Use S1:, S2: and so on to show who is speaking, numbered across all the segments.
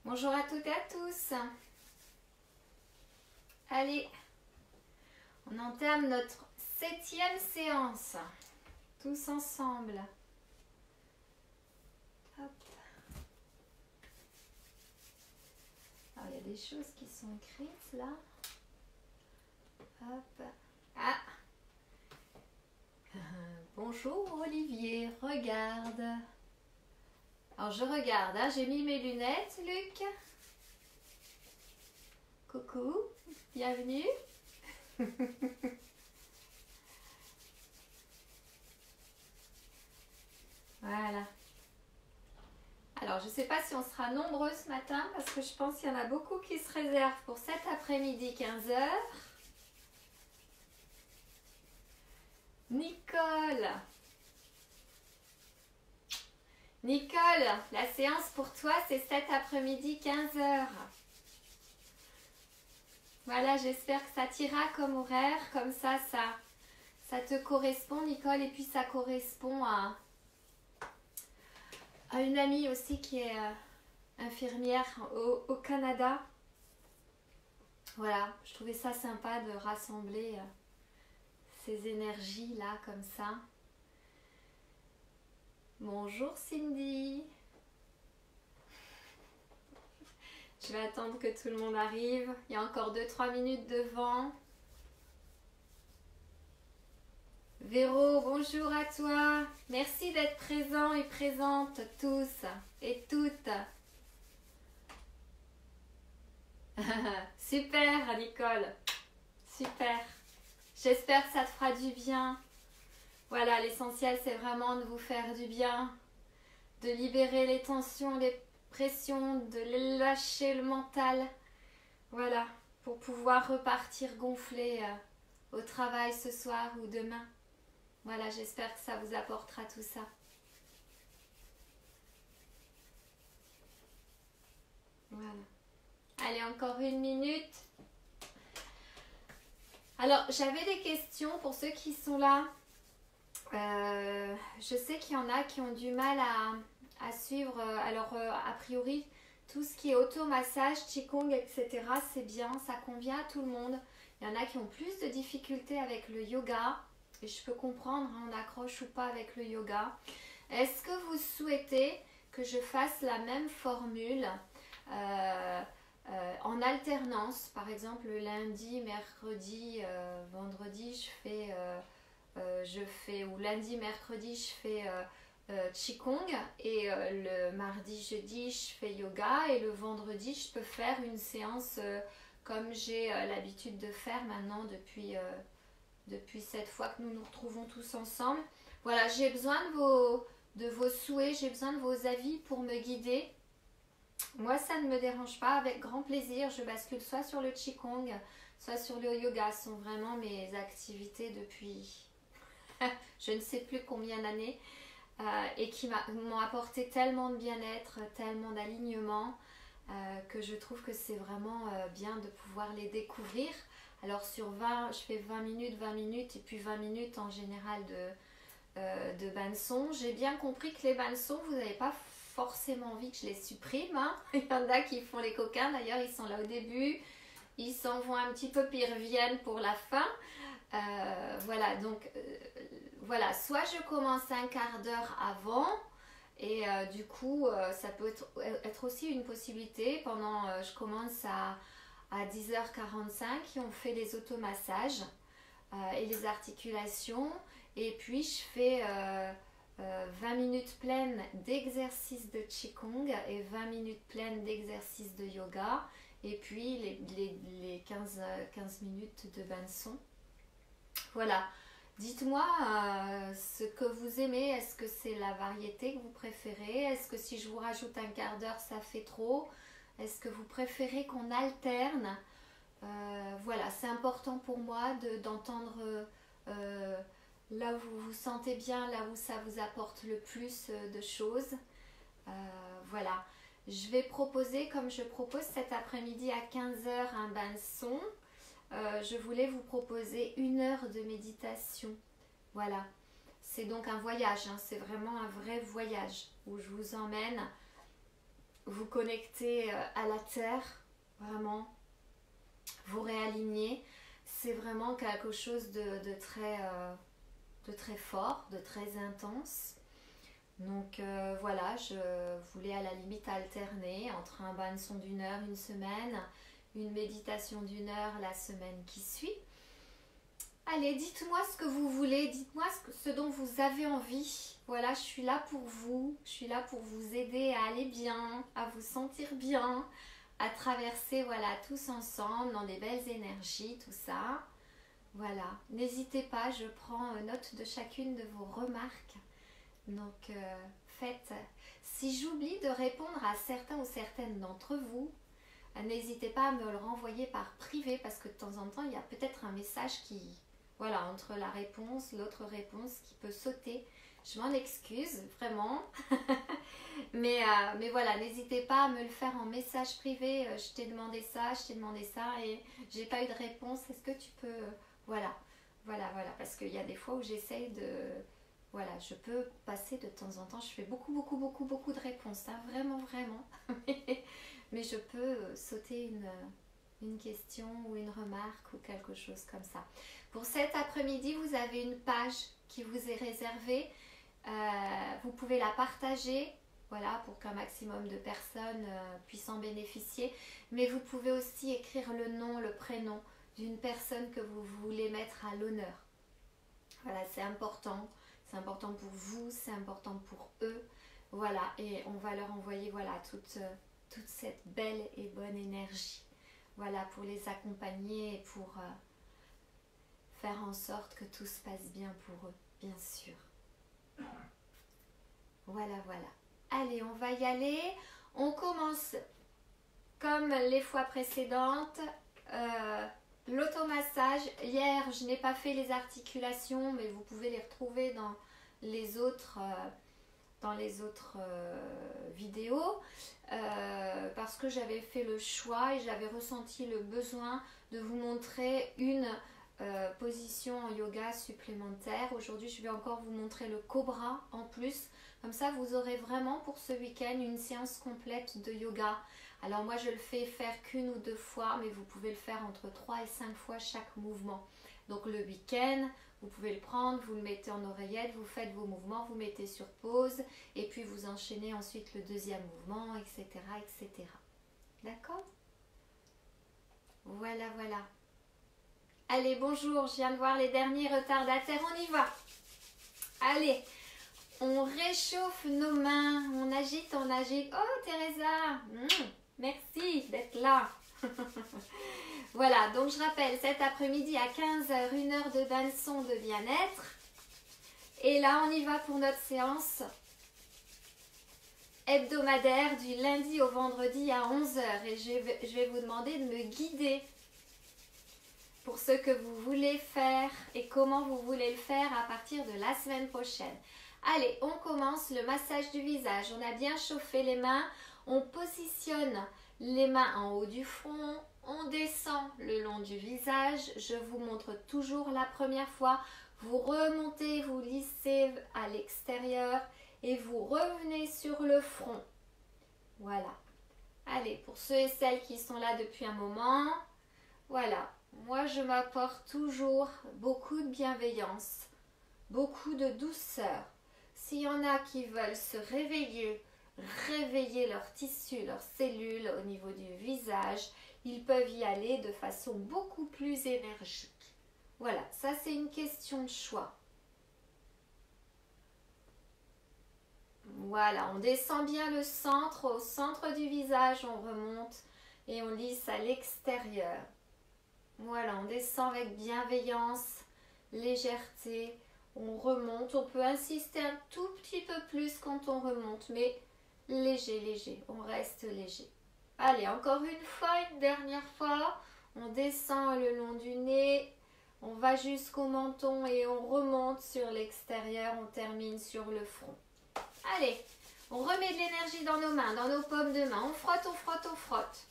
S1: Bonjour à toutes et à tous. Allez, on entame notre 7e séance. Tous ensemble. Hop. Alors, il y a des choses qui sont écrites là. Hop. Ah. Bonjour Olivier, regarde. Alors je regarde, hein, j'ai mis mes lunettes, Luc. Coucou, bienvenue. Voilà. Alors je ne sais pas si on sera nombreux ce matin parce que je pense qu'il y en a beaucoup qui se réservent pour cet après-midi 15h. Nicole. Nicole, la séance pour toi c'est cet après-midi 15h. Voilà, j'espère que ça t'ira comme horaire, comme ça te correspond Nicole, et puis ça correspond à une amie aussi qui est infirmière au Canada. Voilà, je trouvais ça sympa de rassembler ces énergies là comme ça. Bonjour Cindy. Je vais attendre que tout le monde arrive. Il y a encore 2-3 minutes devant. Véro, bonjour à toi. Merci d'être présents et présentes tous et toutes. Super Nicole. Super. J'espère que ça te fera du bien. Voilà, l'essentiel c'est vraiment de vous faire du bien. De libérer les tensions, les pression, de lâcher le mental, voilà, pour pouvoir repartir gonflé au travail ce soir ou demain. Voilà, j'espère que ça vous apportera tout ça. Voilà. Allez, encore 1 minute. Alors, j'avais des questions pour ceux qui sont là. Je sais qu'il y en a qui ont du mal à suivre. Alors, a priori, tout ce qui est automassage, qigong, etc., c'est bien, ça convient à tout le monde. Il y en a qui ont plus de difficultés avec le yoga, et je peux comprendre, hein, on accroche ou pas avec le yoga. Est-ce que vous souhaitez que je fasse la même formule en alternance? Par exemple, le lundi, mercredi, vendredi, ou lundi, mercredi, je fais qigong, et le mardi, jeudi je fais yoga, et le vendredi je peux faire une séance comme j'ai l'habitude de faire maintenant depuis cette fois que nous nous retrouvons tous ensemble. Voilà, j'ai besoin de vos souhaits, j'ai besoin de vos avis pour me guider. Moi ça ne me dérange pas, avec grand plaisir je bascule soit sur le qigong, soit sur le yoga. Ce sont vraiment mes activités depuis je ne sais plus combien d'années. Et qui m'ont apporté tellement de bien-être, tellement d'alignement, que je trouve que c'est vraiment bien de pouvoir les découvrir. Alors sur 20, je fais 20 minutes et puis 20 minutes en général de bain de son. J'ai bien compris que les bains de son, vous n'avez pas forcément envie que je les supprime, hein. Il y en a qui font les coquins, d'ailleurs ils sont là au début, ils s'en vont un petit peu puis ils reviennent pour la fin. Voilà, donc voilà, soit je commence un quart d'heure avant, et du coup ça peut être aussi une possibilité. Pendant je commence à 10h45 et on fait les automassages et les articulations, et puis je fais 20 minutes pleines d'exercices de qigong et 20 minutes pleines d'exercices de yoga, et puis les 15 minutes de bain de son. Voilà, dites-moi ce que vous aimez. Est-ce que c'est la variété que vous préférez? Est-ce que si je vous rajoute un quart d'heure ça fait trop? Est-ce que vous préférez qu'on alterne? Voilà, c'est important pour moi d'entendre là où vous vous sentez bien, là où ça vous apporte le plus de choses. Voilà, je vais proposer, comme je propose cet après-midi à 15h un bain de son. Je voulais vous proposer 1 heure de méditation. Voilà, c'est donc un voyage, hein, c'est vraiment un vrai voyage où je vous emmène vous connecter à la terre, vraiment, vous réaligner. C'est vraiment quelque chose de très fort, de très intense. Donc voilà, je voulais à la limite alterner entre un bain de son d'1 heure une semaine, une méditation d'1 heure la semaine qui suit. Allez, dites-moi ce que vous voulez, dites-moi ce dont vous avez envie. Voilà, je suis là pour vous, je suis là pour vous aider à aller bien, à vous sentir bien, à traverser, voilà, tous ensemble dans des belles énergies, tout ça. Voilà, n'hésitez pas, je prends note de chacune de vos remarques. Donc, faites. Si j'oublie de répondre à certains ou certaines d'entre vous, n'hésitez pas à me le renvoyer par privé parce que de temps en temps, il y a peut-être un message qui... Voilà, entre la réponse, l'autre réponse qui peut sauter. Je m'en excuse, vraiment. mais voilà, n'hésitez pas à me le faire en message privé. Je t'ai demandé ça et j'ai pas eu de réponse. Est-ce que tu peux... Voilà, parce qu'il y a des fois où j'essaye de... Voilà, je peux passer de temps en temps. Je fais beaucoup de réponses, hein, vraiment. mais je peux sauter une question ou une remarque ou quelque chose comme ça. Pour cet après-midi, vous avez une page qui vous est réservée. Vous pouvez la partager, voilà, pour qu'un maximum de personnes puissent en bénéficier. Mais vous pouvez aussi écrire le nom, le prénom d'une personne que vous voulez mettre à l'honneur. Voilà, c'est important. C'est important pour vous, c'est important pour eux. Voilà, et on va leur envoyer, voilà, toute cette belle et bonne énergie. Voilà, pour les accompagner et pour faire en sorte que tout se passe bien pour eux, bien sûr. Voilà. Allez, on va y aller. On commence comme les fois précédentes. L'automassage. Hier, je n'ai pas fait les articulations, mais vous pouvez les retrouver dans les autres vidéos. Parce que j'avais fait le choix et j'avais ressenti le besoin de vous montrer une position en yoga supplémentaire. Aujourd'hui, je vais encore vous montrer le cobra en plus. Comme ça, vous aurez vraiment pour ce week-end une séance complète de yoga. Alors moi, je le fais faire qu'1 ou 2 fois, mais vous pouvez le faire entre 3 et 5 fois chaque mouvement. Donc le week-end, vous pouvez le prendre, vous le mettez en oreillette, vous faites vos mouvements, vous mettez sur pause et puis vous enchaînez ensuite le deuxième mouvement, etc. D'accord ? Voilà. Allez, bonjour, je viens de voir les derniers retardataires, on y va. Allez, on réchauffe nos mains, on agite. Oh, Teresa, merci d'être là. Voilà, donc je rappelle, cet après-midi à 15h, 1 heure de bain de son de bien-être. Et là, on y va pour notre séance hebdomadaire du lundi au vendredi à 11h. Et je vais vous demander de me guider pour ce que vous voulez faire et comment vous voulez le faire à partir de la semaine prochaine. Allez, on commence le massage du visage. On a bien chauffé les mains. On positionne les mains en haut du front. On descend le long du visage. Je vous montre toujours la première fois. Vous remontez, vous lissez à l'extérieur et vous revenez sur le front. Voilà. Allez, pour ceux et celles qui sont là depuis un moment, voilà. Moi, je m'apporte toujours beaucoup de bienveillance, beaucoup de douceur. S'il y en a qui veulent se réveiller leurs tissus, leurs cellules au niveau du visage, ils peuvent y aller de façon beaucoup plus énergique. Voilà, ça c'est une question de choix. Voilà, on descend bien le centre, au centre du visage, on remonte et on lisse à l'extérieur. Voilà, on descend avec bienveillance, légèreté, on remonte. On peut insister un tout petit peu plus quand on remonte, mais léger, on reste léger. Allez, encore une fois, une dernière fois, on descend le long du nez, on va jusqu'au menton et on remonte sur l'extérieur, on termine sur le front. Allez, on remet de l'énergie dans nos mains, dans nos paumes de main, on frotte.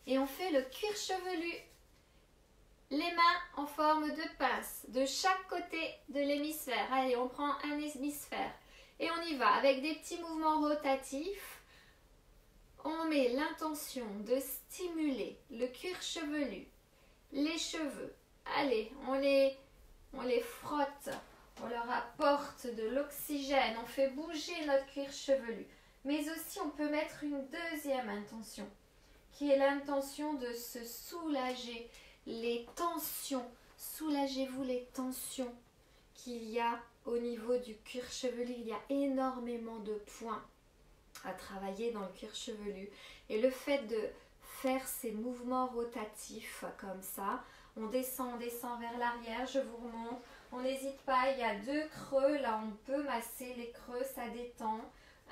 S1: Et on fait le cuir chevelu. Les mains en forme de pince de chaque côté de l'hémisphère. Allez, on prend un hémisphère et on y va avec des petits mouvements rotatifs. On met l'intention de stimuler le cuir chevelu, les cheveux. Allez, on les frotte, on leur apporte de l'oxygène, on fait bouger notre cuir chevelu. Mais aussi, on peut mettre une deuxième intention, qui est l'intention de se soulager les tensions. Soulagez-vous les tensions qu'il y a au niveau du cuir chevelu. Il y a énormément de points à travailler dans le cuir chevelu. Et le fait de faire ces mouvements rotatifs comme ça, on descend vers l'arrière, je vous remonte. On n'hésite pas, il y a 2 creux, là on peut masser les creux, ça détend.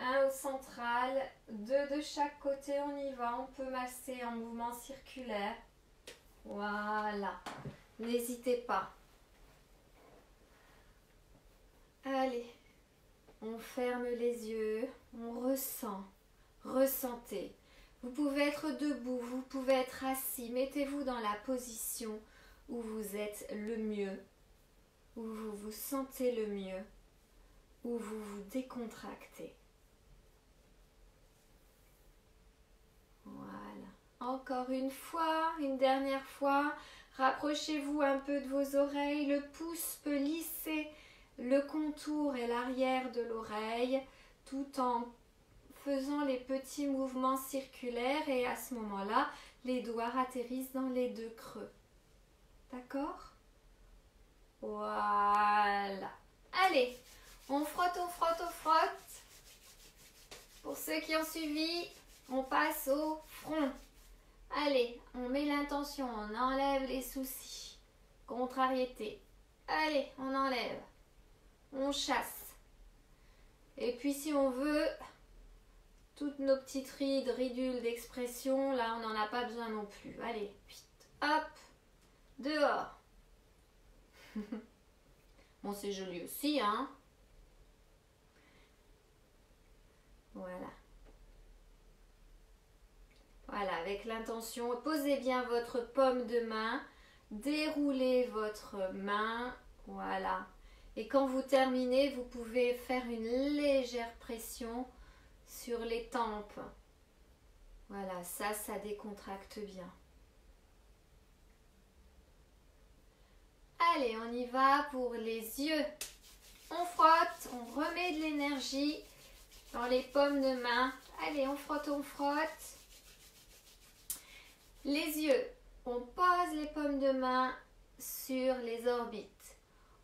S1: Un au central, 2 de chaque côté, on y va, on peut masser en mouvement circulaire. Voilà, n'hésitez pas. Allez, on ferme les yeux, on ressent, ressentez. Vous pouvez être debout, vous pouvez être assis, mettez-vous dans la position où vous êtes le mieux, où vous vous sentez le mieux, où vous vous décontractez. Voilà. Encore une fois, une dernière fois, rapprochez-vous un peu de vos oreilles, le pouce peut lisser le contour et l'arrière de l'oreille tout en faisant les petits mouvements circulaires et à ce moment-là, les doigts atterrissent dans les 2 creux. D'accord? Voilà. Allez, on frotte, on frotte, on frotte. Pour ceux qui ont suivi, on passe au front. Allez, on met l'intention, on enlève les soucis, contrariété. Allez, on enlève, on chasse. Et puis si on veut, toutes nos petites rides, ridules d'expression, là on n'en a pas besoin non plus. Allez, vite, hop, dehors. Bon, c'est joli aussi, hein. Voilà. Voilà, avec l'intention, posez bien votre paume de main, déroulez votre main, voilà. Et quand vous terminez, vous pouvez faire une légère pression sur les tempes. Voilà, ça décontracte bien. Allez, on y va pour les yeux. On frotte, on remet de l'énergie dans les paumes de main. Allez, on frotte, on frotte. Les yeux, on pose les paumes de main sur les orbites.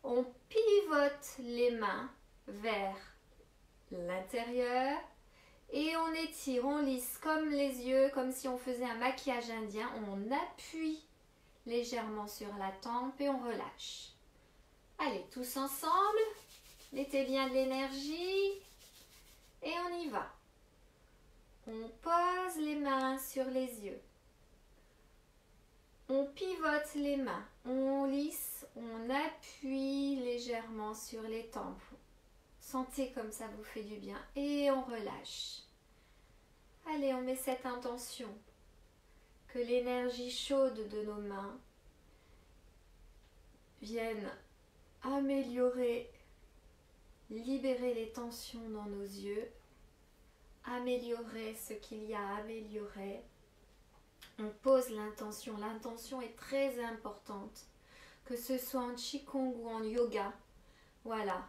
S1: On pivote les mains vers l'intérieur et on étire, on lisse comme les yeux, comme si on faisait un maquillage indien. On appuie légèrement sur la tempe et on relâche. Allez, tous ensemble, mettez bien de l'énergie et on y va. On pose les mains sur les yeux. On pivote les mains, on lisse, on appuie légèrement sur les tempes. Sentez comme ça vous fait du bien et on relâche. Allez, on met cette intention que l'énergie chaude de nos mains vienne améliorer, libérer les tensions dans nos yeux, améliorer ce qu'il y a à améliorer. On pose l'intention. L'intention est très importante, que ce soit en Qigong ou en yoga. Voilà.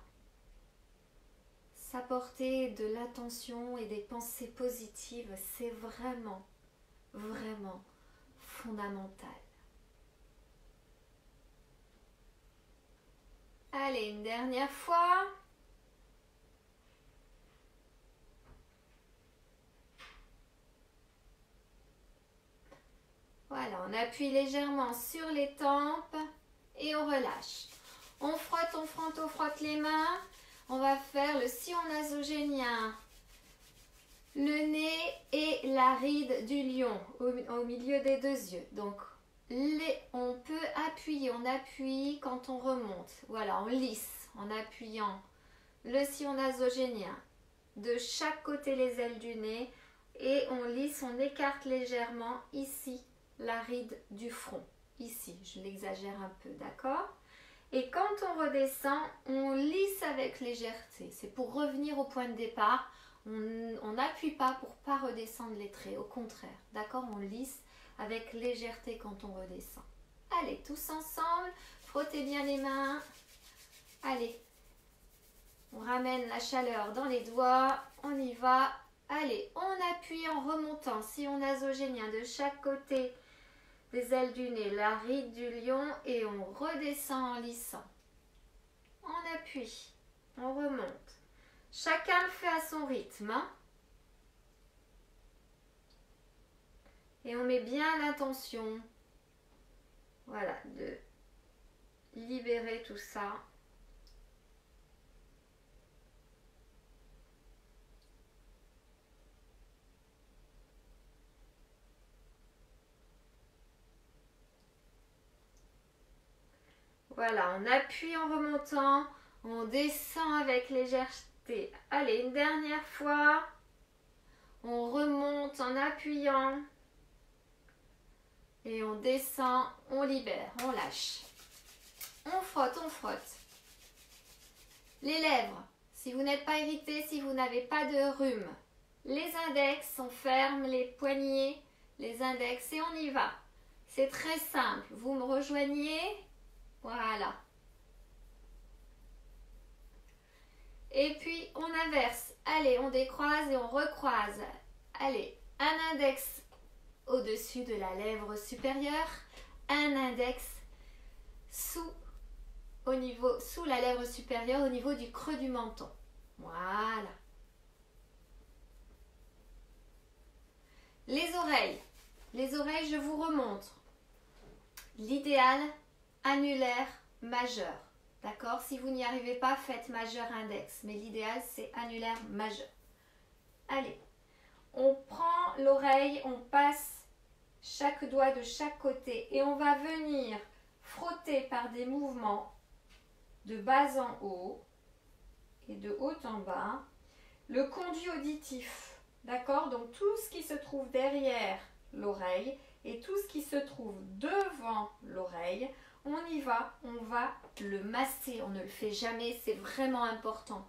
S1: S'apporter de l'attention et des pensées positives, c'est vraiment, vraiment fondamental. Allez, une dernière fois. Voilà, on appuie légèrement sur les tempes et on relâche. On frotte, on frotte, on frotte les mains. On va faire le sillon nasogénien, le nez et la ride du lion au milieu des 2 yeux. Donc, on peut appuyer, on appuie quand on remonte. Voilà, on lisse en appuyant le sillon nasogénien de chaque côté les ailes du nez et on lisse, on écarte légèrement ici la ride du front. Ici, je l'exagère un peu, d'accord? Et quand on redescend, on lisse avec légèreté. C'est pour revenir au point de départ. On n'appuie pas pour pas redescendre les traits, au contraire, d'accord? On lisse avec légèreté quand on redescend. Allez, tous ensemble, frottez bien les mains. Allez, on ramène la chaleur dans les doigts, on y va. Allez, on appuie en remontant, si on nasogénien de chaque côté des ailes du nez, la ride du lion, et on redescend en lissant. On appuie, on remonte. Chacun le fait à son rythme. Hein? Et on met bien l'intention, voilà, de libérer tout ça. Voilà, on appuie en remontant, on descend avec légèreté. Allez, une dernière fois. On remonte en appuyant. Et on descend, on libère, on lâche. On frotte, on frotte. Les lèvres, si vous n'êtes pas irrité, si vous n'avez pas de rhume. Les index, on ferme les poignets, les index et on y va. C'est très simple. Vous me rejoignez. Voilà. Et puis on inverse. Allez, on décroise et on recroise. Allez, un index au-dessus de la lèvre supérieure, un index sous la lèvre supérieure au niveau du creux du menton. Voilà. Les oreilles. Les oreilles, je vous remontre. L'idéal, annulaire, majeur. D'accord? Si vous n'y arrivez pas, faites majeur index. Mais l'idéal, c'est annulaire majeur. Allez. On prend l'oreille, on passe chaque doigt de chaque côté et on va venir frotter par des mouvements de bas en haut et de haut en bas le conduit auditif. D'accord? Donc tout ce qui se trouve derrière l'oreille et tout ce qui se trouve devant l'oreille, on y va, on va le masser. On ne le fait jamais, c'est vraiment important.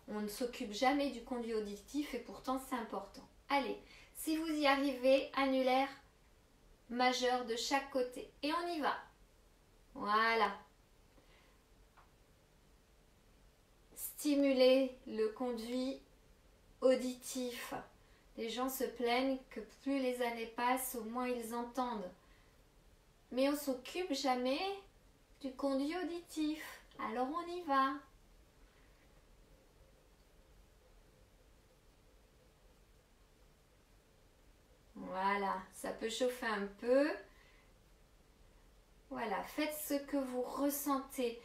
S1: On ne s'occupe jamais du conduit auditif et pourtant c'est important. Allez, si vous y arrivez, annulaire majeur de chaque côté. Et on y va. Voilà. Stimuler le conduit auditif. Les gens se plaignent que plus les années passent, au moins ils entendent. Mais on s'occupe jamais du conduit auditif. Alors on y va. Voilà, ça peut chauffer un peu. Voilà, faites ce que vous ressentez.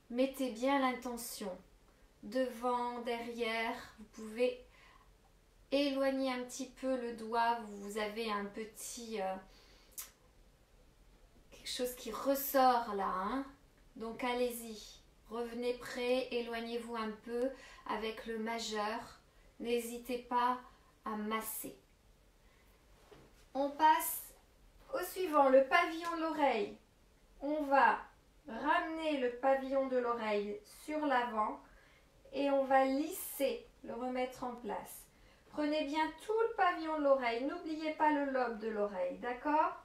S1: Mettez bien l'intention. Devant, derrière, vous pouvez éloigner un petit peu le doigt. Vous avez un petit... quelque chose qui ressort là. Hein? Donc allez-y. Revenez près, éloignez-vous un peu avec le majeur. N'hésitez pas à masser. On passe au suivant, le pavillon de l'oreille. On va ramener le pavillon de l'oreille sur l'avant et on va lisser, le remettre en place. Prenez bien tout le pavillon de l'oreille, n'oubliez pas le lobe de l'oreille, d'accord?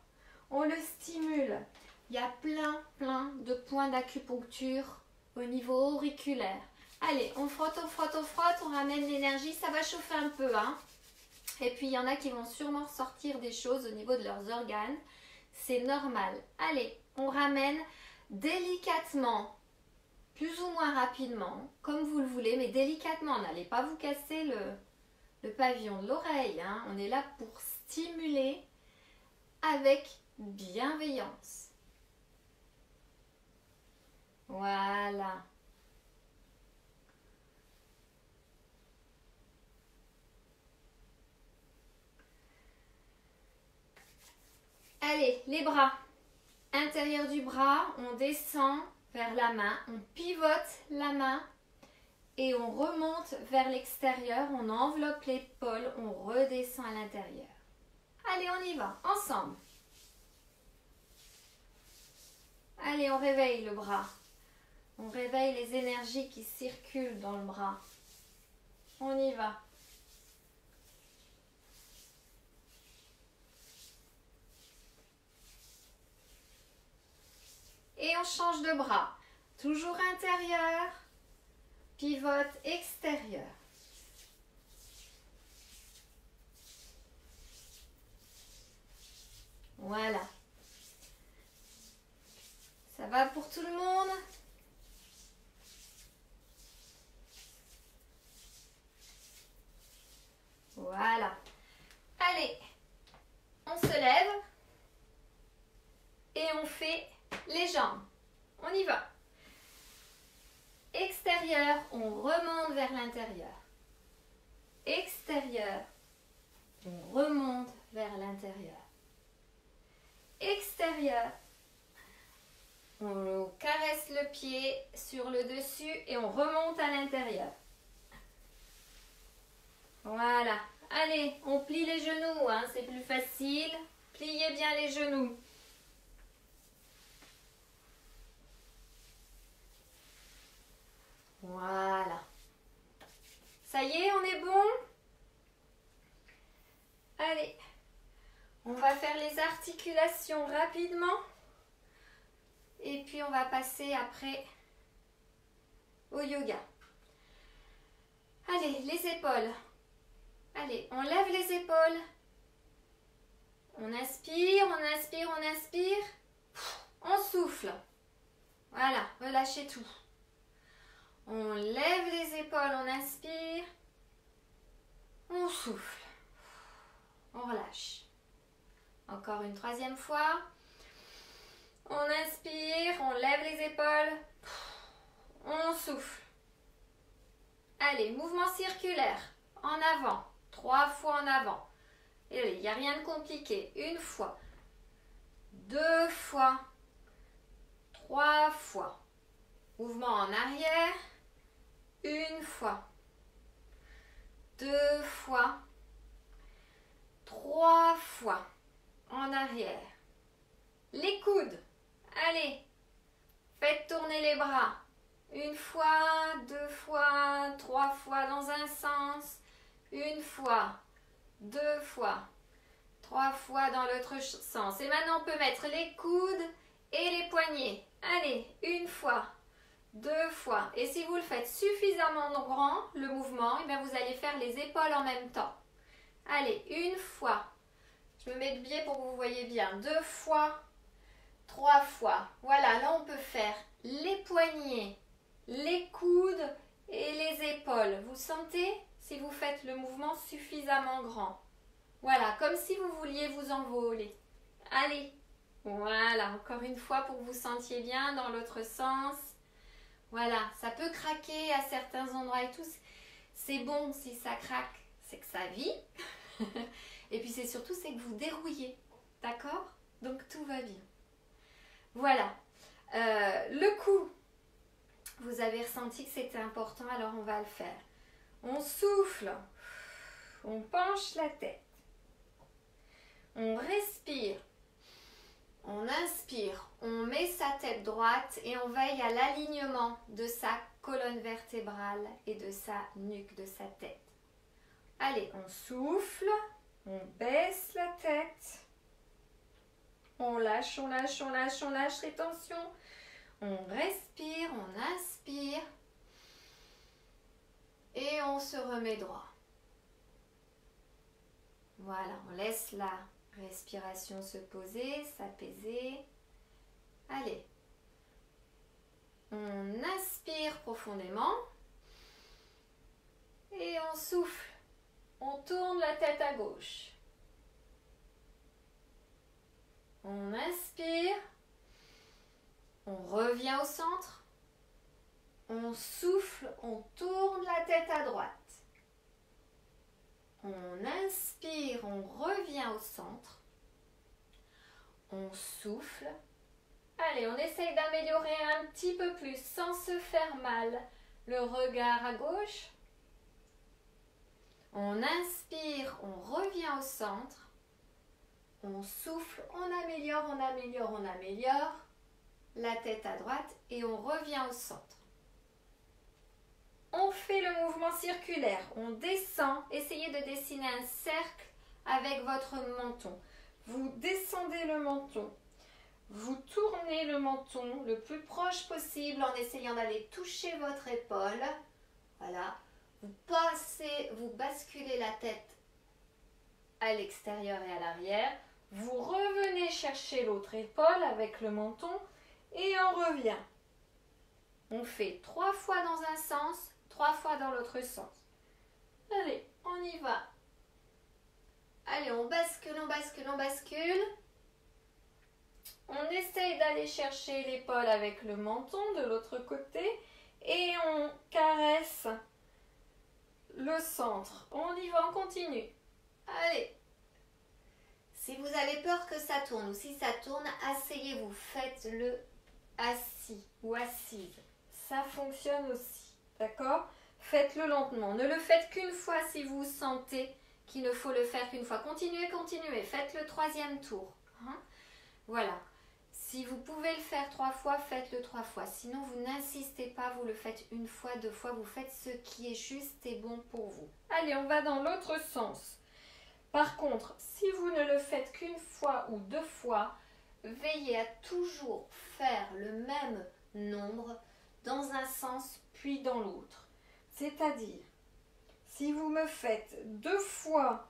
S1: On le stimule. Il y a plein de points d'acupuncture au niveau auriculaire. Allez, on frotte, on frotte, on frotte, on ramène l'énergie, ça va chauffer un peu, hein? Et puis, il y en a qui vont sûrement ressortir des choses au niveau de leurs organes. C'est normal. Allez, on ramène délicatement, plus ou moins rapidement, comme vous le voulez, mais délicatement. N'allez pas vous casser le pavillon de l'oreille. Hein. On est là pour stimuler avec bienveillance. Voilà. Allez, les bras. Intérieur du bras, on descend vers la main, on pivote la main et on remonte vers l'extérieur, on enveloppe l'épaule, on redescend à l'intérieur. Allez, on y va, ensemble. Allez, on réveille le bras. On réveille les énergies qui circulent dans le bras. On y va. Et on change de bras. Toujours intérieur, pivote extérieur. Voilà. Ça va pour tout le monde? Voilà. Allez, on se lève et on fait les jambes. On y va. Extérieur, on remonte vers l'intérieur. Extérieur, on remonte vers l'intérieur. Extérieur, on caresse le pied sur le dessus et on remonte à l'intérieur. Voilà. Allez, on plie les genoux, hein, c'est plus facile. Pliez bien les genoux. Voilà. Ça y est, on est bon? Allez, on va faire les articulations rapidement. Et puis on va passer après au yoga. Allez, les épaules. Allez, on lève les épaules. On inspire, on inspire, on inspire. On souffle. Voilà, relâchez tout. On lève les épaules, on inspire. On souffle. On relâche. Encore une troisième fois. On inspire, on lève les épaules. On souffle. Allez, mouvement circulaire. En avant. 3 fois en avant. Et il n'y a rien de compliqué. 1 fois. 2 fois. 3 fois. Mouvement en arrière. 1 fois. 2 fois. 3 fois. En arrière. Les coudes. Allez. Faites tourner les bras. 1 fois, 2 fois, 3 fois dans un sens. 1 fois, 2 fois, 3 fois dans l'autre sens. Et maintenant, on peut mettre les coudes et les poignets. Allez, 1 fois, 2 fois. Et si vous le faites suffisamment grand, le mouvement, et bien vous allez faire les épaules en même temps. Allez, 1 fois. Je me mets de biais pour que vous voyez bien. 2 fois, 3 fois. Voilà, là on peut faire les poignets, les coudes et les épaules. Vous sentez si vous faites le mouvement suffisamment grand? Voilà, comme si vous vouliez vous envoler. Allez, voilà, encore une fois pour que vous sentiez bien dans l'autre sens. Voilà, ça peut craquer à certains endroits et tout. C'est bon si ça craque, c'est que ça vit. Et puis c'est surtout c'est que vous dérouillez. D'accord? Donc tout va bien. Voilà. Le cou. Vous avez ressenti que c'était important, alors on va le faire. On souffle. On penche la tête. On respire. On inspire. On met sa tête droite et on veille à l'alignement de sa colonne vertébrale et de sa nuque, de sa tête. Allez, on souffle. On baisse la tête. On lâche, on lâche, on lâche, on lâche. Rétention. On respire, on inspire. Et on se remet droit. Voilà, on laisse la respiration se poser, s'apaiser. Allez. On inspire profondément. Et on souffle. On tourne la tête à gauche. On inspire. On revient au centre. On souffle, on tourne la tête à droite. On inspire, on revient au centre. On souffle. Allez, on essaye d'améliorer un petit peu plus sans se faire mal. Le regard à gauche. On inspire, on revient au centre. On souffle, on améliore, on améliore, on améliore. La tête à droite et on revient au centre. On fait le mouvement circulaire. On descend. Essayez de dessiner un cercle avec votre menton. Vous descendez le menton. Vous tournez le menton le plus proche possible en essayant d'aller toucher votre épaule. Voilà. Vous basculez la tête à l'extérieur et à l'arrière. Vous revenez chercher l'autre épaule avec le menton et on revient. On fait 3 fois dans un sens, 3 fois dans l'autre sens. Allez, on y va. Allez, on bascule, on bascule, on bascule. On essaye d'aller chercher l'épaule avec le menton de l'autre côté et on caresse le centre. On y va, on continue. Allez. Si vous avez peur que ça tourne ou si ça tourne, asseyez-vous. Faites-le assis ou assise. Ça fonctionne aussi. D'accord? Faites-le lentement. Ne le faites qu'une fois si vous sentez qu'il ne faut le faire qu'une fois. Continuez, continuez. Faites le 3e tour. Hein? Voilà. Si vous pouvez le faire 3 fois, faites-le 3 fois. Sinon, vous n'insistez pas, vous le faites 1 fois, 2 fois. Vous faites ce qui est juste et bon pour vous. Allez, on va dans l'autre sens. Par contre, si vous ne le faites qu'une fois ou 2 fois, veillez à toujours faire le même nombre dans un sens puis dans l'autre. C'est-à-dire, si vous me faites 2 fois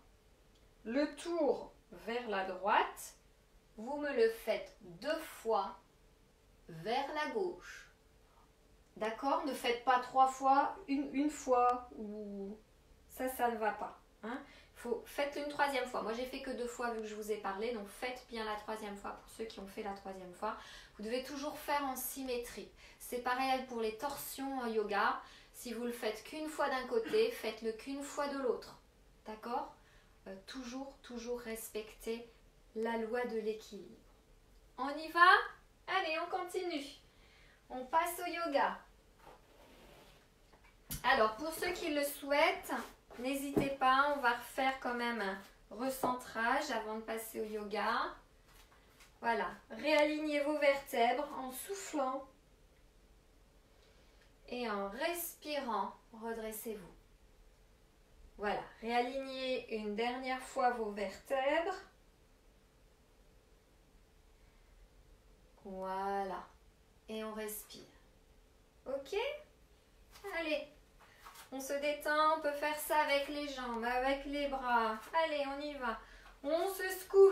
S1: le tour vers la droite, vous me le faites 2 fois vers la gauche. D'accord? Ne faites pas 3 fois, une fois, ou ça ne va pas. Hein? Faites-le une 3e fois. Moi, j'ai fait que 2 fois vu que je vous ai parlé, donc faites bien la 3e fois pour ceux qui ont fait la 3e fois. Vous devez toujours faire en symétrie. C'est pareil pour les torsions en yoga. Si vous le faites qu'une fois d'un côté, faites-le qu'une fois de l'autre. D'accord? Toujours respecter la loi de l'équilibre. On y va? Allez, on continue. On passe au yoga. Alors, pour ceux qui le souhaitent, n'hésitez pas, on va refaire quand même un recentrage avant de passer au yoga. Voilà, réalignez vos vertèbres en soufflant et en respirant, redressez-vous. Voilà, réalignez une dernière fois vos vertèbres. Voilà, et on respire. Ok? Allez, on se détend, on peut faire ça avec les jambes, avec les bras. Allez, on y va. On se secoue.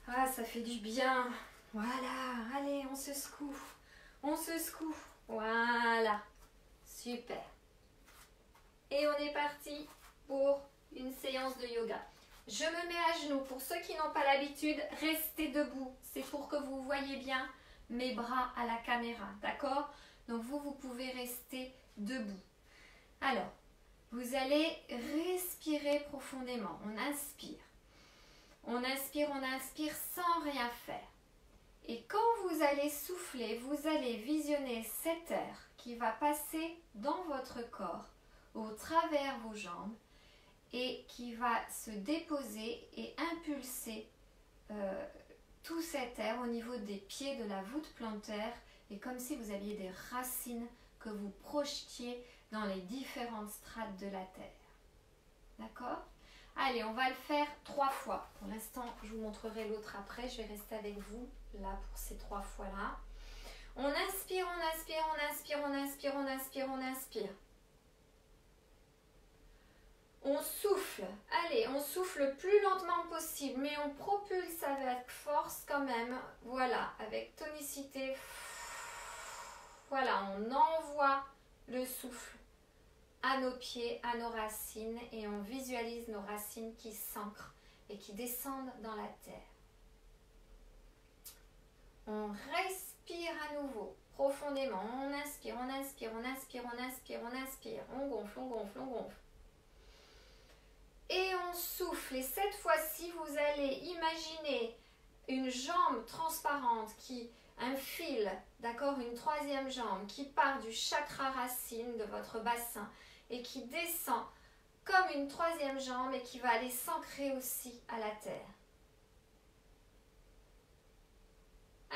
S1: Ah, ça fait du bien. Voilà, allez, on se secoue. On se secoue. Voilà, super. Et on est parti pour une séance de yoga. Je me mets à genoux. Pour ceux qui n'ont pas l'habitude, restez debout. C'est pour que vous voyez bien mes bras à la caméra, d'accord? Donc vous pouvez rester debout. Alors, vous allez respirer profondément. On inspire. On inspire sans rien faire. Et quand vous allez souffler, vous allez visionner cet air qui va passer dans votre corps, au travers vos jambes, et qui va se déposer et impulser tout cet air au niveau des pieds de la voûte plantaire, et comme si vous aviez des racines que vous projetiez dans les différentes strates de la terre. D'accord? Allez, on va le faire 3 fois. Pour l'instant, je vous montrerai l'autre après. Je vais rester avec vous là pour ces 3 fois-là. On inspire, on inspire, on inspire, on inspire, on inspire, on inspire. On souffle. Allez, on souffle le plus lentement possible, mais on propulse avec force quand même. Voilà, avec tonicité. Voilà, on envoie le souffle à nos pieds, à nos racines, et on visualise nos racines qui s'ancrent et qui descendent dans la terre. On respire à nouveau, profondément. On inspire, on inspire, on inspire, on inspire, on inspire. On gonfle, on gonfle, on gonfle. Et on souffle. Et cette fois-ci, vous allez imaginer une jambe transparente un fil, d'accord, une 3e jambe qui part du chakra racine de votre bassin et qui descend comme une 3e jambe et qui va aller s'ancrer aussi à la terre.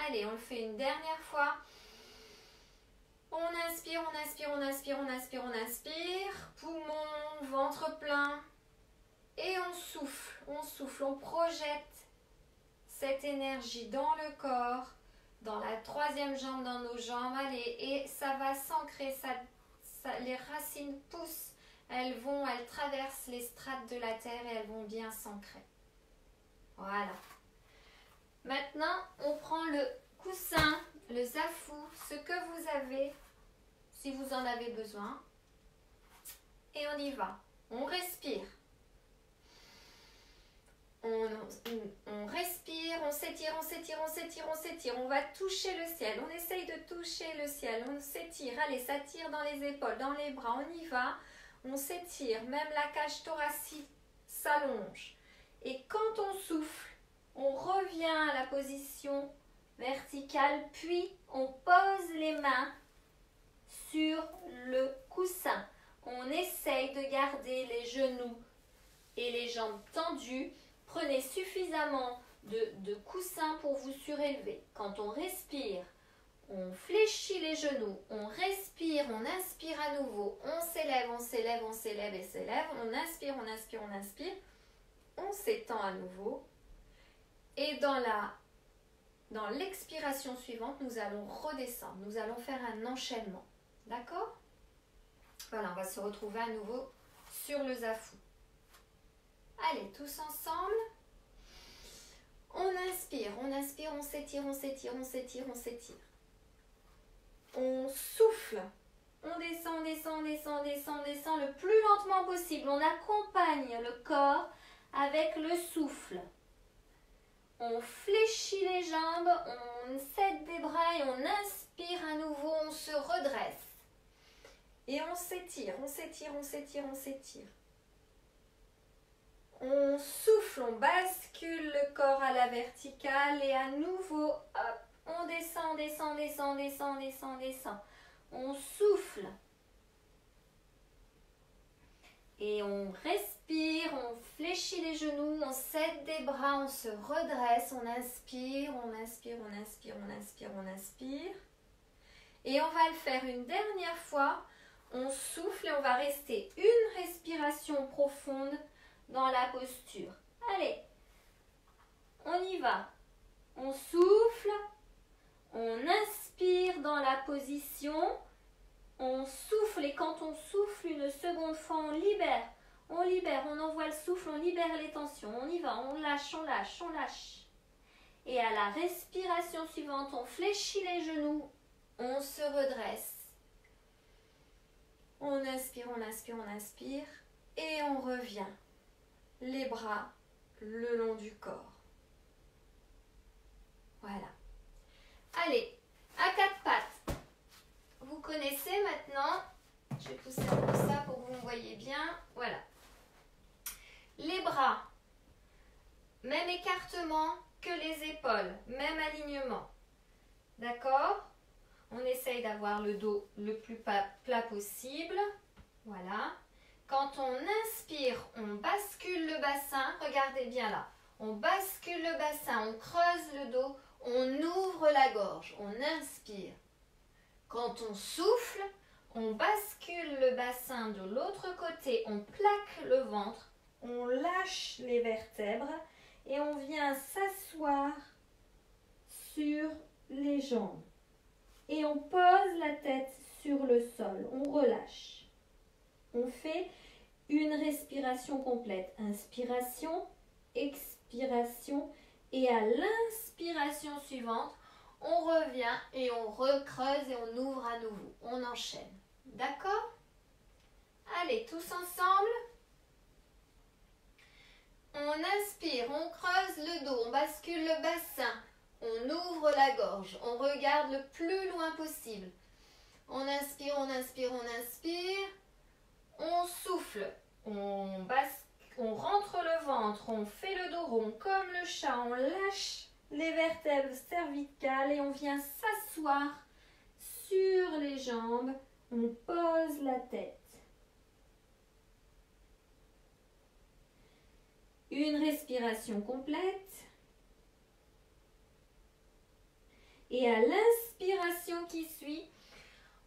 S1: Allez, on le fait une dernière fois. On inspire, on inspire, on inspire, on inspire, on inspire. Poumon, ventre plein. Et on souffle, on projette cette énergie dans le corps, dans la troisième jambe, dans nos jambes. Allez, et ça va s'ancrer, les racines poussent, elles traversent les strates de la terre et elles vont bien s'ancrer. Voilà. Maintenant, on prend le coussin, le zafu, ce que vous avez, si vous en avez besoin. Et on y va. On respire. On respire, on s'étire, on s'étire, on s'étire, on s'étire. On va toucher le ciel. On essaye de toucher le ciel. On s'étire. Allez, ça tire dans les épaules, dans les bras. On y va. On s'étire. Même la cage thoracique s'allonge. Et quand on souffle, on revient à la position verticale. Puis, on pose les mains sur le coussin. On essaye de garder les genoux et les jambes tendues. Prenez suffisamment de coussins pour vous surélever. Quand on respire, on fléchit les genoux. On respire, on inspire à nouveau. On s'élève, on s'élève, on s'élève et s'élève. On inspire, on inspire, on inspire. On s'étend à nouveau. Et dans l'expiration suivante, nous allons redescendre. Nous allons faire un enchaînement. D'accord ? Voilà, on va se retrouver à nouveau sur le zafu. Allez, tous ensemble. On inspire, on s'étire, on s'étire, on s'étire, on s'étire. On souffle. On descend, descend, descend, descend, descend le plus lentement possible. On accompagne le corps avec le souffle. On fléchit les jambes, on s'aide des bras et on inspire à nouveau, on se redresse. Et on s'étire, on s'étire, on s'étire, on s'étire. On souffle, on bascule le corps à la verticale et à nouveau, hop, on descend, descend, descend, descend, descend, descend. On souffle. Et on respire, on fléchit les genoux, on s'aide des bras, on se redresse, on inspire, on inspire, on inspire, on inspire, on inspire. Et on va le faire une dernière fois. On souffle et on va rester une respiration profonde dans la posture. Allez, on y va. On souffle, on inspire dans la position, on souffle et quand on souffle une seconde fois, on libère, on envoie le souffle, on libère les tensions. On y va, on lâche, on lâche, on lâche. Et à la respiration suivante, on fléchit les genoux, on se redresse. On inspire, on inspire, on inspire et on revient. Les bras le long du corps. Voilà. Allez, à quatre pattes. Vous connaissez maintenant. Je vais pousser un peu ça pour que vous me voyez bien. Voilà. Les bras. Même écartement que les épaules. Même alignement. D'accord ? On essaye d'avoir le dos le plus plat possible. Voilà. Quand on inspire, on bascule le bassin. Regardez bien là. On bascule le bassin, on creuse le dos, on ouvre la gorge, on inspire. Quand on souffle, on bascule le bassin de l'autre côté, on plaque le ventre, on lâche les vertèbres et on vient s'asseoir sur les jambes. Et on pose la tête sur le sol, on relâche. On fait une respiration complète. Inspiration, expiration et à l'inspiration suivante, on revient et on recreuse et on ouvre à nouveau. On enchaîne. D'accord ? Allez, tous ensemble. On inspire, on creuse le dos, on bascule le bassin. On ouvre la gorge, on regarde le plus loin possible. On inspire, on inspire, on inspire. On souffle, on rentre le ventre, on fait le dos rond comme le chat. On lâche les vertèbres cervicales et on vient s'asseoir sur les jambes. On pose la tête. Une respiration complète. Et à l'inspiration qui suit,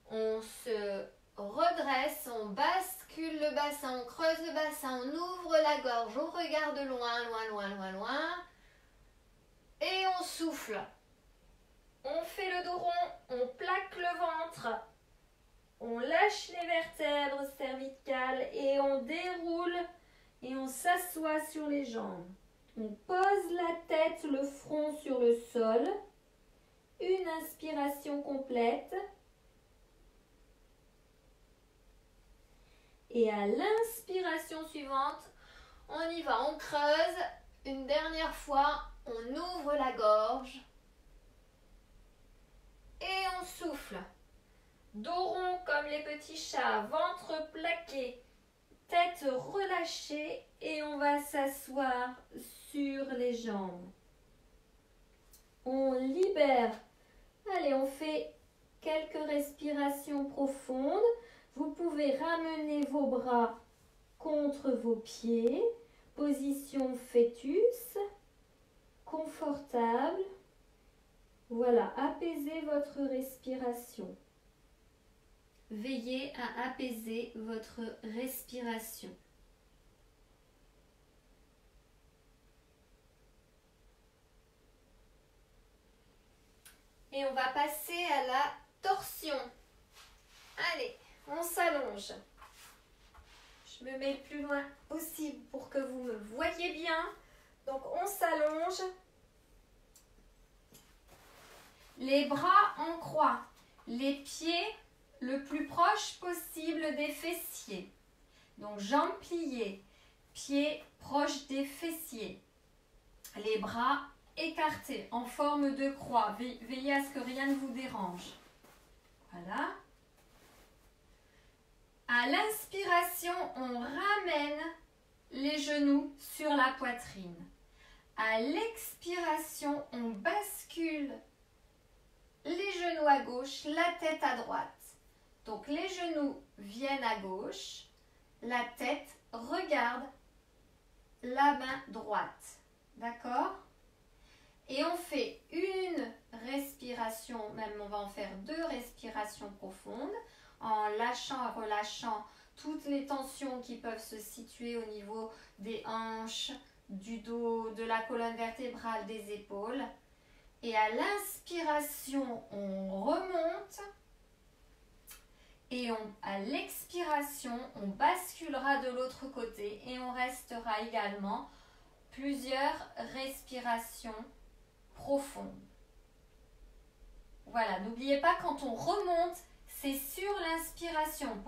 S1: on se redresse, on bascule le bassin, on creuse le bassin, on ouvre la gorge, on regarde loin, loin, loin, loin, loin. Et on souffle. On fait le dos rond, on plaque le ventre. On lâche les vertèbres cervicales et on déroule et on s'assoit sur les jambes. On pose la tête, le front sur le sol. Une inspiration complète. Et à l'inspiration suivante, on y va, on creuse. Une dernière fois, on ouvre la gorge. Et on souffle. Dos rond comme les petits chats, ventre plaqué, tête relâchée et on va s'asseoir sur les jambes. On libère. Allez, on fait quelques respirations profondes. Vous pouvez ramener vos bras contre vos pieds. Position fœtus. Confortable. Voilà, apaisez votre respiration. Veillez à apaiser votre respiration. Et on va passer à la torsion. Allez, on s'allonge. Je me mets le plus loin possible pour que vous me voyez bien. Donc on s'allonge. Les bras en croix. Les pieds le plus proche possible des fessiers. Donc jambes pliées, pieds proches des fessiers. Les bras écartés en forme de croix. Veillez à ce que rien ne vous dérange. Voilà. À l'inspiration, on ramène les genoux sur la poitrine. À l'expiration, on bascule les genoux à gauche, la tête à droite. Donc les genoux viennent à gauche, la tête regarde la main droite. D'accord? Et on fait une respiration, même on va en faire 2 respirations profondes, en lâchant et relâchant toutes les tensions qui peuvent se situer au niveau des hanches, du dos, de la colonne vertébrale, des épaules. Et à l'inspiration, on remonte. Et à l'expiration, on basculera de l'autre côté et on restera également plusieurs respirations profondes. Voilà, n'oubliez pas, quand on remonte, c'est sur l'inspiration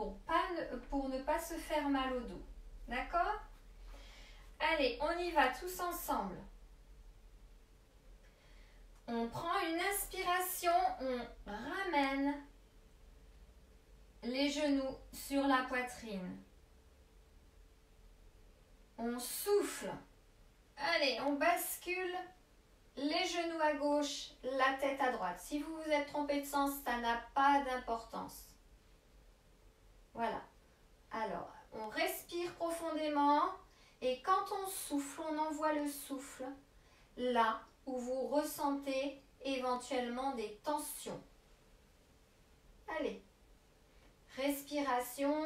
S1: pour ne pas se faire mal au dos. D'accord? Allez, on y va tous ensemble. On prend une inspiration, on ramène les genoux sur la poitrine. On souffle. Allez, on bascule les genoux à gauche, la tête à droite. Si vous vous êtes trompé de sens, ça n'a pas d'importance. Voilà. Alors, on respire profondément et quand on souffle, on envoie le souffle là où vous ressentez éventuellement des tensions. Allez. Respiration,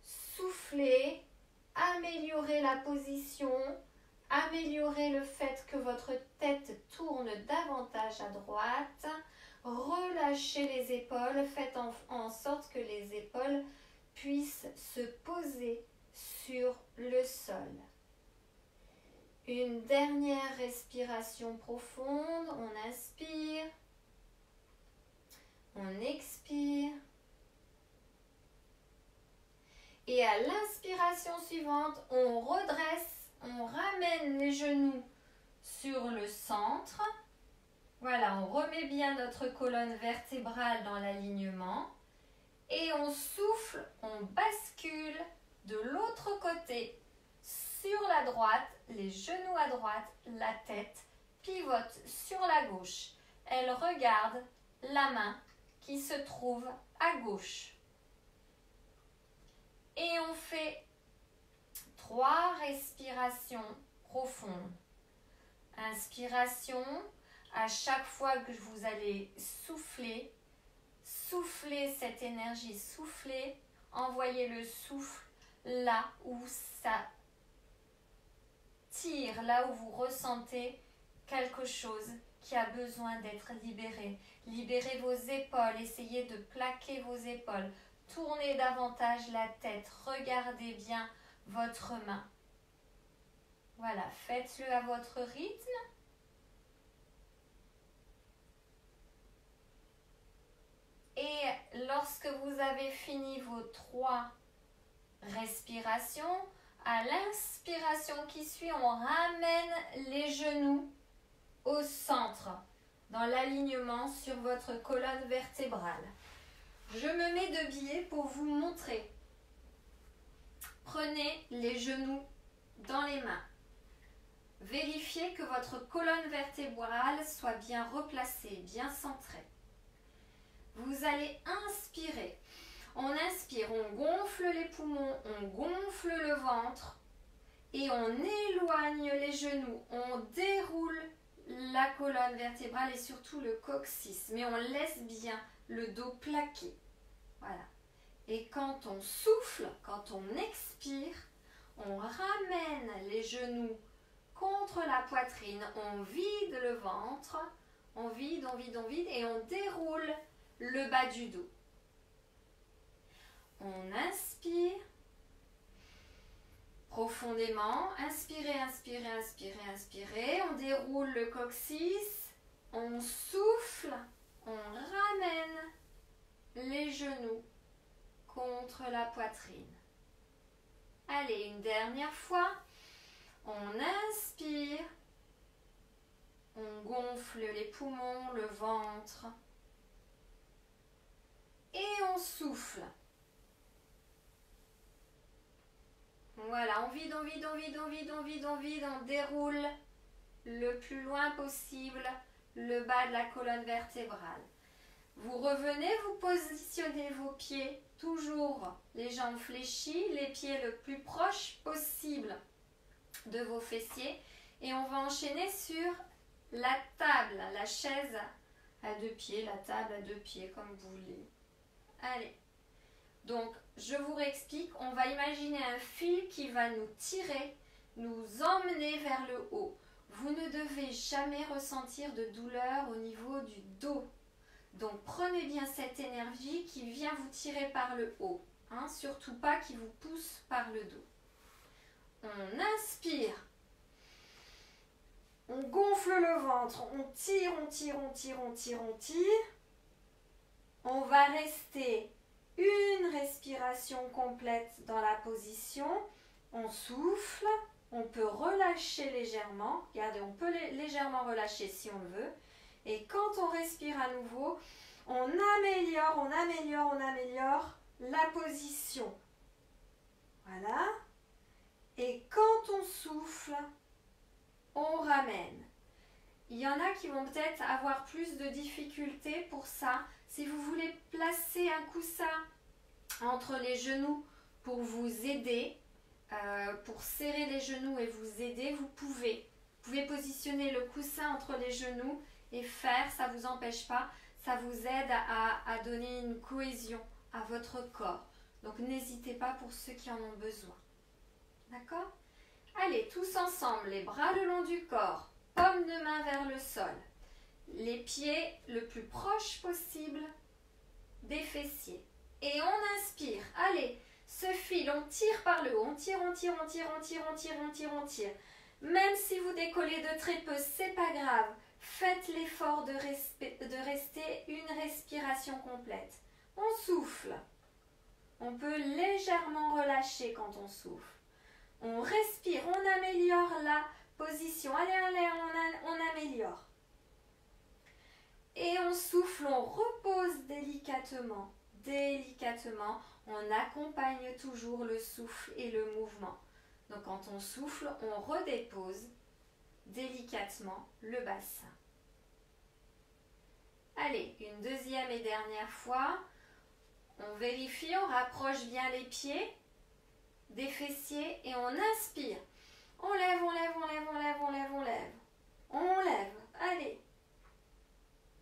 S1: soufflez, améliorez la position, améliorez le fait que votre tête tourne davantage à droite, relâchez les épaules, faites en sorte que les épaules puissent se poser sur le sol. Une dernière respiration profonde, on inspire, on expire. Et à l'inspiration suivante, on redresse, on ramène les genoux sur le centre. Voilà, on remet bien notre colonne vertébrale dans l'alignement. Et on souffle, on bascule de l'autre côté sur la droite, les genoux à droite, la tête pivote sur la gauche. Elle regarde la main qui se trouve à gauche. Et on fait 3 respirations profondes. Inspiration, à chaque fois que vous allez souffler, soufflez cette énergie, soufflez, envoyez le souffle là où ça tire, là où vous ressentez quelque chose qui a besoin d'être libéré. Libérez vos épaules, essayez de plaquer vos épaules. Tournez davantage la tête, regardez bien votre main. Voilà, faites-le à votre rythme. Et lorsque vous avez fini vos 3 respirations, à l'inspiration qui suit, on ramène les genoux au centre, dans l'alignement sur votre colonne vertébrale. Je me mets de biais pour vous montrer. Prenez les genoux dans les mains. Vérifiez que votre colonne vertébrale soit bien replacée, bien centrée. Vous allez inspirer. On inspire, on gonfle les poumons, on gonfle le ventre et on éloigne les genoux. On déroule la colonne vertébrale et surtout le coccyx, mais on laisse bien le dos plaqué. Voilà. Et quand on souffle, quand on expire, on ramène les genoux contre la poitrine, on vide le ventre, on vide, on vide, on vide et on déroule le bas du dos. On inspire profondément, inspirez, inspirez, inspirez, inspirez, on déroule le coccyx, on souffle, on ramène les genoux contre la poitrine. Allez, une dernière fois, on inspire, on gonfle les poumons, le ventre et on souffle. Voilà, on vide, on vide, on vide, on vide, on vide, on vide, on déroule le plus loin possible le bas de la colonne vertébrale. Vous revenez, vous positionnez vos pieds, toujours les jambes fléchies, les pieds le plus proche possible de vos fessiers. Et on va enchaîner sur la table, la chaise à 2 pieds, la table à 2 pieds, comme vous voulez. Allez. Donc, je vous réexplique, on va imaginer un fil qui va nous tirer, nous emmener vers le haut. Vous ne devez jamais ressentir de douleur au niveau du dos. Donc, prenez bien cette énergie qui vient vous tirer par le haut. Hein, surtout pas qui vous pousse par le dos. On inspire. On gonfle le ventre. On tire, on tire, on tire, on tire, on tire. On va rester une respiration complète dans la position. On souffle. On peut relâcher légèrement. Regardez, on peut légèrement relâcher si on le veut. Et quand on respire à nouveau, on améliore, on améliore, on améliore la position. Voilà. Et quand on souffle, on ramène. Il y en a qui vont peut-être avoir plus de difficultés pour ça. Si vous voulez placer un coussin entre les genoux pour vous aider, pour serrer les genoux et vous aider, vous pouvez. Vous pouvez positionner le coussin entre les genoux et faire, ça ne vous empêche pas, ça vous aide à donner une cohésion à votre corps. Donc n'hésitez pas pour ceux qui en ont besoin. D'accord? Allez, tous ensemble, les bras le long du corps, paume de main vers le sol. Les pieds le plus proche possible des fessiers. Et on inspire. Allez, ce fil, on tire par le haut. On tire, on tire, on tire, on tire, on tire, on tire, on tire. Même si vous décollez de très peu, c'est pas grave. Faites l'effort de rester une respiration complète. On souffle. On peut légèrement relâcher quand on souffle. On respire, on améliore la position. Allez, allez, on améliore. Et on souffle, on repose délicatement. Délicatement, on accompagne toujours le souffle et le mouvement. Donc quand on souffle, on redépose délicatement le bassin. Allez, une deuxième et dernière fois. On vérifie, on rapproche bien les pieds des fessiers et on inspire. On lève, on lève, on lève, on lève, on lève, on lève. On lève, allez.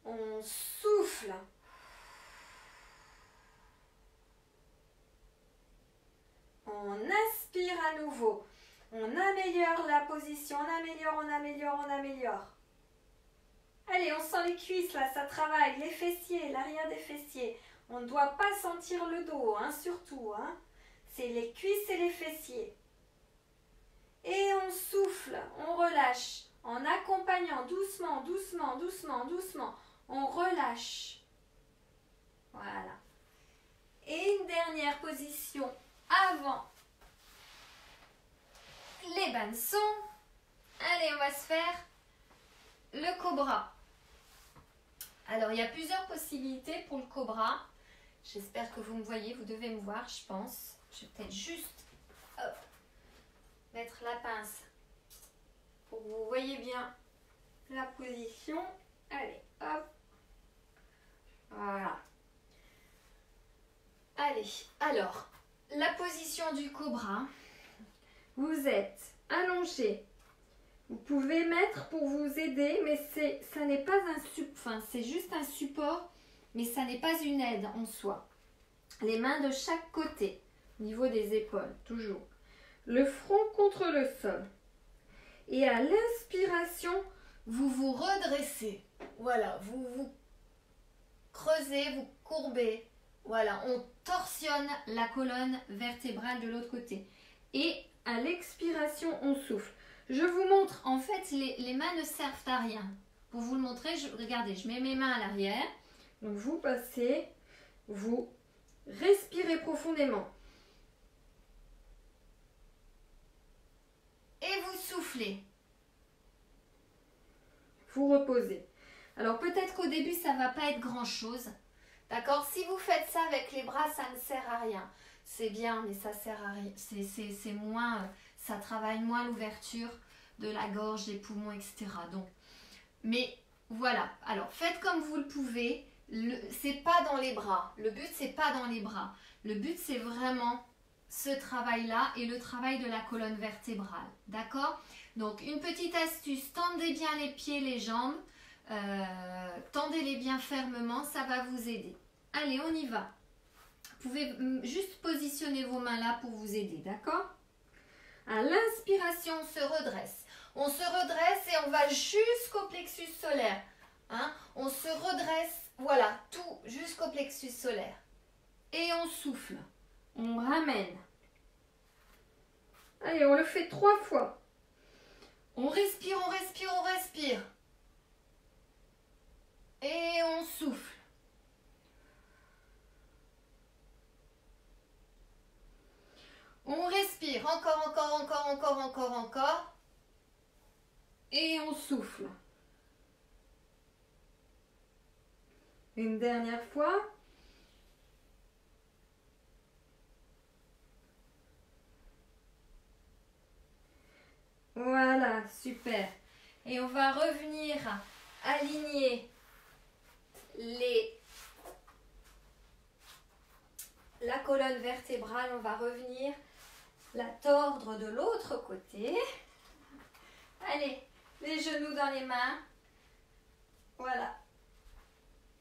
S1: On souffle. On inspire à nouveau. On améliore la position, on améliore, on améliore, on améliore.
S2: Allez, on sent les cuisses là, ça travaille, les fessiers, l'arrière des fessiers. On ne doit pas sentir le dos, hein, surtout. Hein. C'est les cuisses et les fessiers. Et on souffle, on relâche, en accompagnant doucement, doucement, doucement, doucement. On relâche. Voilà. Et une dernière position avant les bansons. Allez, on va se faire le cobra. Alors, il y a plusieurs possibilités pour le cobra. J'espère que vous me voyez, vous devez me voir, je pense. Je vais peut-être juste hop, mettre la pince pour que vous voyez bien la position. Allez, hop. Voilà. Allez, alors, la position du cobra. Vous êtes allongé. Vous pouvez mettre pour vous aider, mais ça n'est pas c'est juste un support, mais ça n'est pas une aide en soi. Les mains de chaque côté, au niveau des épaules, toujours. Le front contre le sol. Et à l'inspiration, vous vous redressez. Voilà, vous vous creusez, vous courbez. Voilà, on torsionne la colonne vertébrale de l'autre côté. Et à l'expiration, on souffle. Je vous montre, en fait, les mains ne servent à rien. Pour vous le montrer, regardez, je mets mes mains à l'arrière. Donc, vous passez, vous respirez profondément. Et vous soufflez. Vous reposez. Alors, peut-être qu'au début, ça ne va pas être grand-chose. D'accord? Si vous faites ça avec les bras, ça ne sert à rien. C'est bien, mais ça sert à rien. C'est moins, ça travaille moins l'ouverture de la gorge, des poumons, etc. Donc, mais voilà. Alors, faites comme vous le pouvez. C'est pas dans les bras. Le but, c'est pas dans les bras. Le but, c'est vraiment ce travail-là et le travail de la colonne vertébrale. D'accord? Donc, une petite astuce. Tendez bien les pieds, les jambes. Tendez-les bien fermement. Ça va vous aider. Allez, on y va. Vous pouvez juste positionner vos mains là pour vous aider, d'accord? À l'inspiration, on se redresse. On se redresse et on va jusqu'au plexus solaire. Hein? On se redresse, voilà, tout jusqu'au plexus solaire. Et on souffle. On ramène. Allez, on le fait 3 fois. On respire, on respire, on respire. Et on souffle. On respire, encore, encore, encore, encore, encore, encore. Et on souffle. Une dernière fois. Voilà, super. Et on va revenir aligner la colonne vertébrale. On va revenir la tordre de l'autre côté. Allez, les genoux dans les mains. Voilà.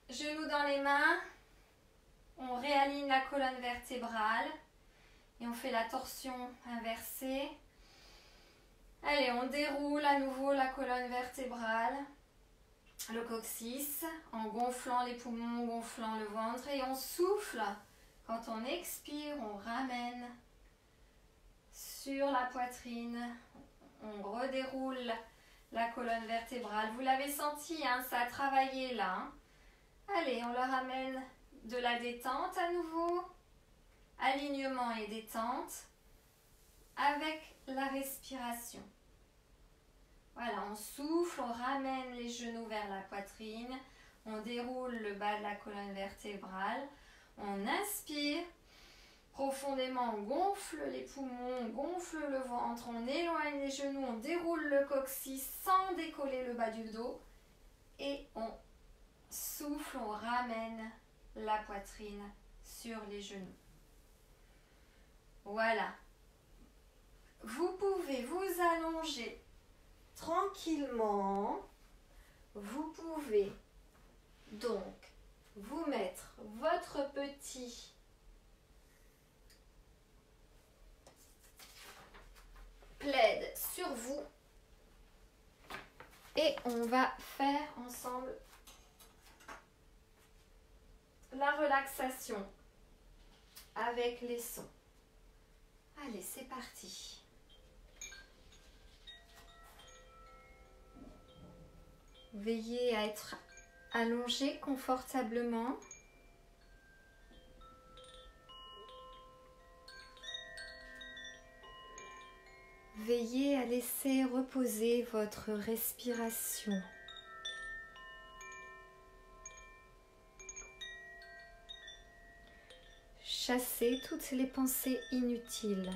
S2: Genoux dans les mains. On réaligne la colonne vertébrale. Et on fait la torsion inversée. Allez, on déroule à nouveau la colonne vertébrale. Le coccyx. En gonflant les poumons, gonflant le ventre. Et on souffle. Quand on expire, on ramène sur la poitrine. On redéroule la colonne vertébrale. Vous l'avez senti, hein, ça a travaillé là. Hein. Allez, on le ramène de la détente à nouveau. Alignement et détente avec la respiration. Voilà, on souffle, on ramène les genoux vers la poitrine. On déroule le bas de la colonne vertébrale. On inspire. Profondément, on gonfle les poumons, on gonfle le ventre, on éloigne les genoux, on déroule le coccyx sans décoller le bas du dos. Et on souffle, on ramène la poitrine sur les genoux. Voilà. Vous pouvez vous allonger tranquillement. Vous pouvez donc vous mettre votre petit plaid sur vous
S1: Et on va faire ensemble la relaxation avec les sons. Allez, c'est parti. Veillez à être allongé confortablement. Veillez à laisser reposer votre respiration. Chassez toutes les pensées inutiles.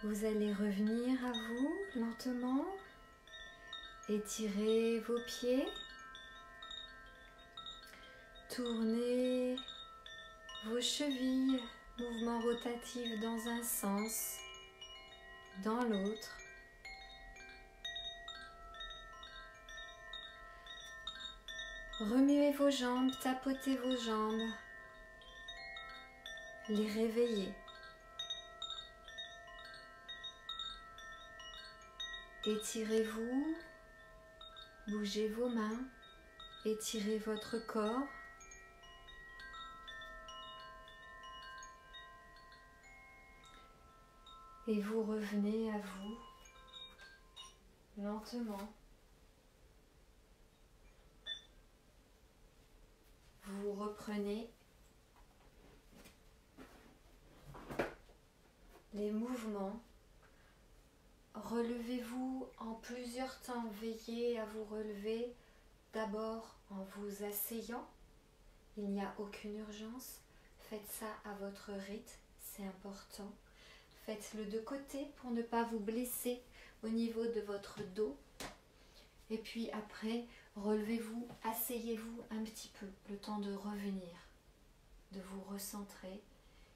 S1: Vous allez revenir à vous lentement. Étirez vos pieds. Tournez vos chevilles, mouvement rotatif dans un sens, dans l'autre. Remuez vos jambes, tapotez vos jambes, les réveillez. Étirez-vous, bougez vos mains, étirez votre corps. Et vous revenez à vous, lentement. Vous reprenez les mouvements. Relevez-vous en plusieurs temps. Veillez à vous relever d'abord en vous asseyant. Il n'y a aucune urgence. Faites ça à votre rythme, c'est important. Faites-le de côté pour ne pas vous blesser au niveau de votre dos. Et puis après, relevez-vous, asseyez-vous un petit peu, le temps de revenir, de vous recentrer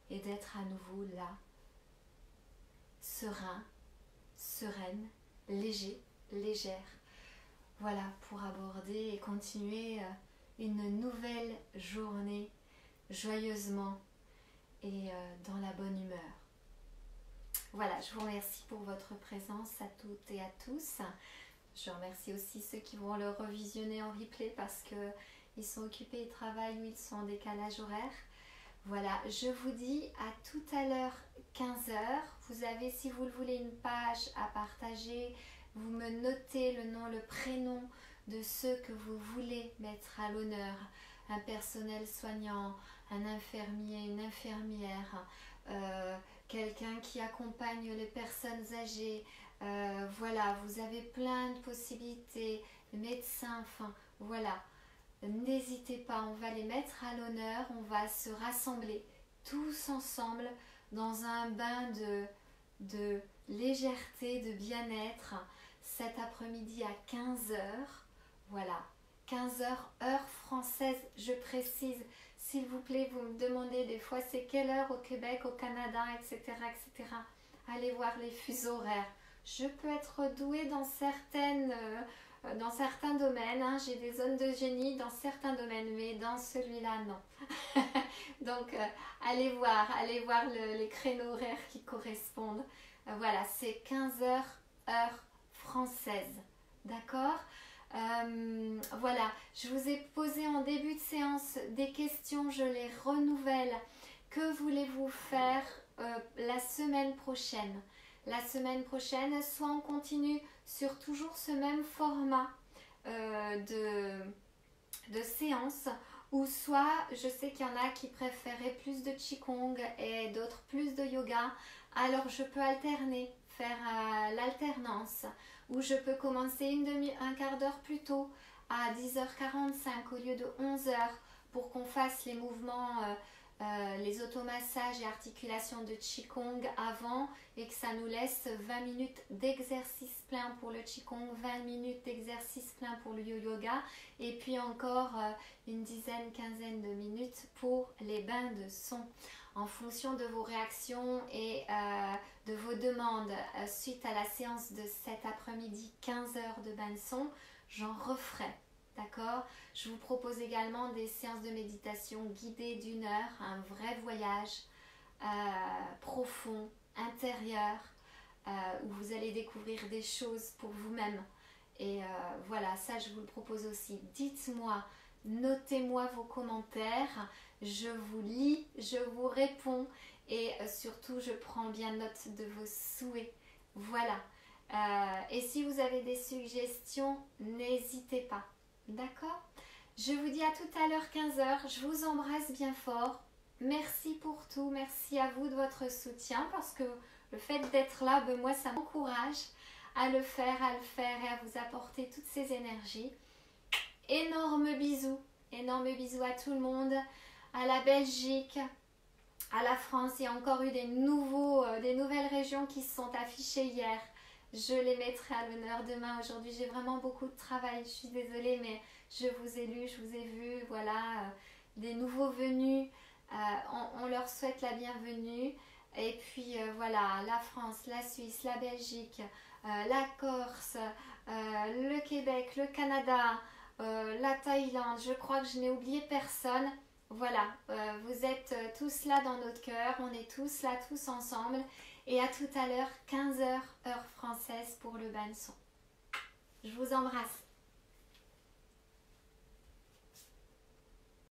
S1: et d'être à nouveau là, serein, sereine, léger, légère. Voilà, pour aborder et continuer une nouvelle journée joyeusement et dans la bonne humeur. Voilà, je vous remercie pour votre présence à toutes et à tous. Je remercie aussi ceux qui vont le revisionner en replay parce qu'ils sont occupés, ils travaillent ou ils sont en décalage horaire. Voilà, je vous dis à tout à l'heure 15h. Vous avez, si vous le voulez, une page à partager. Vous me notez le nom, le prénom de ceux que vous voulez mettre à l'honneur. Un personnel soignant, un infirmier, une infirmière, quelqu'un qui accompagne les personnes âgées. Voilà, vous avez plein de possibilités, médecins, enfin voilà. N'hésitez pas, on va les mettre à l'honneur, on va se rassembler tous ensemble dans un bain de légèreté, de bien-être cet après-midi à 15h. Voilà, 15h heure française, je précise. S'il vous plaît, vous me demandez des fois c'est quelle heure au Québec, au Canada, etc. etc. Allez voir les fuseaux horaires. Je peux être douée dans certains domaines, hein. J'ai des zones de génie dans certains domaines, mais dans celui-là, non. Donc, allez voir les créneaux horaires qui correspondent. Voilà, c'est 15h heure française. D'accord ? Voilà, je vous ai posé en début de séance des questions, je les renouvelle. Que voulez-vous faire la semaine prochaine ? La semaine prochaine, soit on continue sur toujours ce même format de séance, ou soit je sais qu'il y en a qui préféraient plus de Qigong et d'autres plus de yoga. Alors je peux alterner, faire l'alternance, ou je peux commencer un quart d'heure plus tôt à 10h45 au lieu de 11h pour qu'on fasse les mouvements, les automassages et articulations de Qigong avant et que ça nous laisse 20 minutes d'exercice plein pour le Qigong, 20 minutes d'exercice plein pour le yoga et puis encore une dizaine, quinzaine de minutes pour les bains de son. En fonction de vos réactions et de vos demandes suite à la séance de cet après-midi 15h de bain de son, j'en referai. D'accord ? Je vous propose également des séances de méditation guidées d'1 heure, un vrai voyage profond, intérieur, où vous allez découvrir des choses pour vous-même. Et voilà, ça je vous le propose aussi. Dites-moi, notez-moi vos commentaires, je vous lis, je vous réponds et surtout je prends bien note de vos souhaits. Voilà. Et si vous avez des suggestions, n'hésitez pas. D'accord ? Je vous dis à tout à l'heure 15h. Je vous embrasse bien fort. Merci pour tout. Merci à vous de votre soutien parce que le fait d'être là, moi, ça m'encourage à le faire et à vous apporter toutes ces énergies. Énorme bisous à tout le monde, à la Belgique, à la France. Il y a encore eu des nouvelles régions qui se sont affichées hier. Je les mettrai à l'honneur demain. Aujourd'hui, j'ai vraiment beaucoup de travail. Je suis désolée, mais je vous ai lu, je vous ai vu. Voilà, des nouveaux venus. On leur souhaite la bienvenue. Et puis voilà, la France, la Suisse, la Belgique, la Corse, le Québec, le Canada, la Thaïlande. Je crois que je n'ai oublié personne. Voilà, vous êtes tous là dans notre cœur. On est tous là, tous ensemble. Et à tout à l'heure, 15h, heure française pour le Banson. Je vous embrasse.